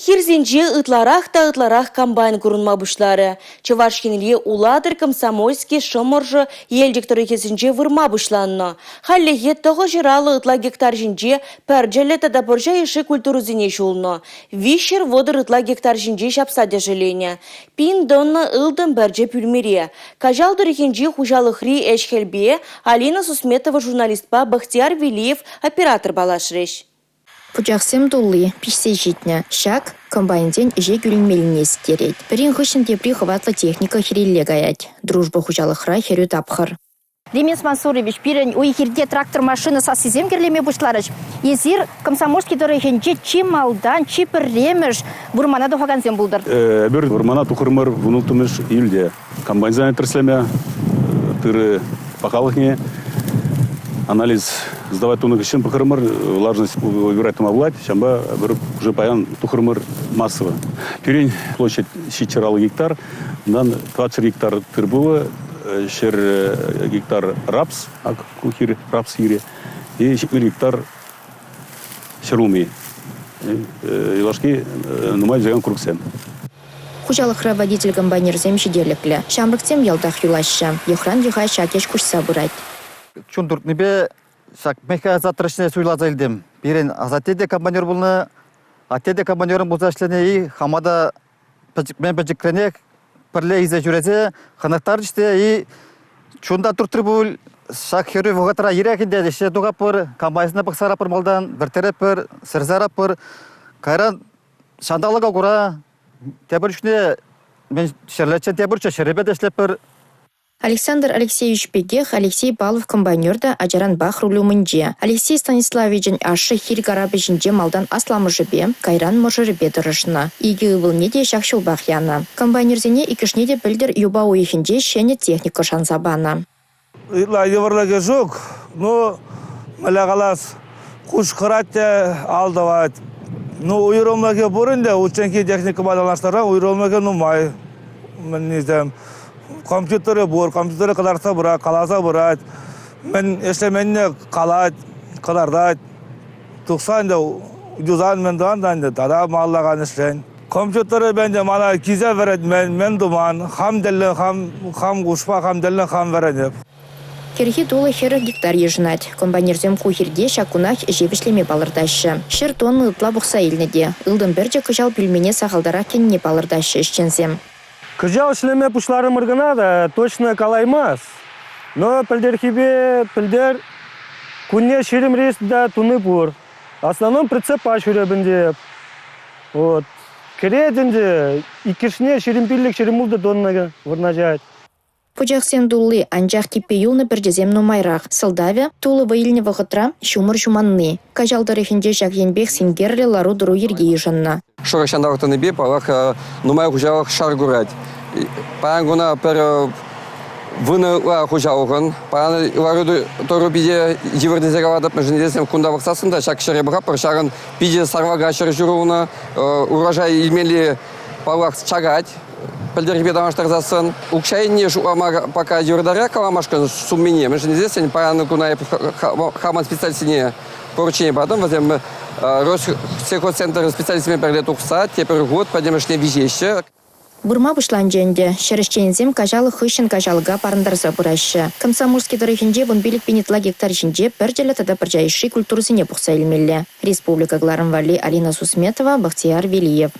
Хирзинче ытларах комбайн курунма бушлары. Чавашкинле уладыр комсомольский шоморжы елдикторы кезінче вырма бушланно. Халлеге тоғы жиралы ытла гектар жинче пәрджелі тадапыржа еші культурузине шулно. Вишер водыр ытла гектар жинче шапсаде жилене. Пин донна ылдым бәрже пүлмере. Кажалдыр екенче хужалықри эшхелбе Алина Сусметова журналистпа Бахтияр Велиев оператор балашреш. Пучақсем дулы, пишсе житне. Шак, комбайнден же гүлмеліне стерет. Бірін ғышын хватла техника хирилле гаять. Дружба хужалықра херю тапхыр. Демес Мансурович, пирен уйхирде трактор машина со сизем керлеме бушларыш. Езир комсомольский дорогенче чи малдан, чи пірремеш бурмана дохаганзем булдыр. Бір бурмана тухырмыр вунултымыш илде. Комбайнзан тірслеме, тыры пақалықне. Анализ сдавать туны кишин похырмыр, влажность выбирать там облать, шамба уже паян тухырмыр массово. Пирень площадь 6 гектар, дан 20 гектар тырбула, шер гектар рапс, кухир рапс ире, и 4 гектар шеруми. Илашки нумай жаган курксем. Хужалықра водитель комбайнер земшиделекле. Шамрыктем ялдах юлаща. Йохран юхай шакеш кушса бурать. Чундуртнебе шак механизаторшне суйлаза илдем. Бирен азатеде комбайнер булны, атеде комбайнерын булзашлене и хамада мен бежикрене перле изе жүрезе ханактар иште и чунда туртыр бул шак херы вогатра ирекинде деше дугапыр комбайнына баксарапыр малдан бертерепер сырзарапыр кайран шандалага кура тебиршне мен шерлече тебирче шеребедешлепер. Александр Алексеевич Пегех, Алексей Балов комбайнерда ажаран бах рулю мынже. Алексей Станиславичен ашы хир гарабежинже малдан асламы жібе, кайран можырыбе дырышына. Игі был неде шақшыл бах яна. Комбайнерзене икішнеде білдір юба уйхинже шене техника шансабана. Итла еврлаге жоқ, но малагалас куш қыратте алдават. Ну уйромлаге бурынде ученки техника бадалаштара уйромлаге нумай. Мен нездем. Компьютеры бур, компьютеры кадарса бура, каласа бурат. Мен эшлеменне калат, кадарда. 90 да жүзан мен да тада маллаган эшлен. Компьютеры бенде мана кизе верет мен думан, хам деллен хам гушпа хам деллен хам верет. Керхи толы хері гектар ежінат. Комбайнерзем кухирде шакунах жевішлеме балырдашы. Шыр тонны ытла бұқса елнеде. Илдың бірже күжал пүлмене сағалдара кенне балырдашы ішчензем. Күжал шлеме пушлары мыргына да точно калаймас. Но пілдер күнне шерім рейс да туны бұр. Основном прицепа шүребінде. Вот. Кередінде икішне шеримпиллік шеримулды доннага вырнажает. Пучақсен дулы анжақ кипе юлны бірдезем нумайрақ. Сылдаве тулы вайылне вағытра шумыр жуманны. Кажалдарыхінде жақ енбек сингерлі лару дұру ерге ежанна. Шорашанда вақтаны бе, палақ нумай хужалық шар гурать. Паян гуна пер выны хужалығын, паян лару тору биде живерді зеравадып, мәжінедесем кунда вақсасында, шак шаре бұғапыр, шағын биде сарвага шар жүруына, урожай илмели палақ чагать. Пельдерге дамаштар засын. Укшайне шуама пока юрдаря каламашка суммине. Мы же не здесь, паян кунай хаман специалистине поручение. Потом возьмем Россельхозцентр специалистами перед укса, теперь год пойдем шне визеще. Бурма бушланженде, шерещензем кажалы хыщен кажалыга парындарса бурашы. Комсомольский дорогинде вон билик пенетла гектар жинде перджелі тада перджайши культурысыне бұқса илмелі. Республика Гларынвали Алина Сусметова, Бахтияр Велиев.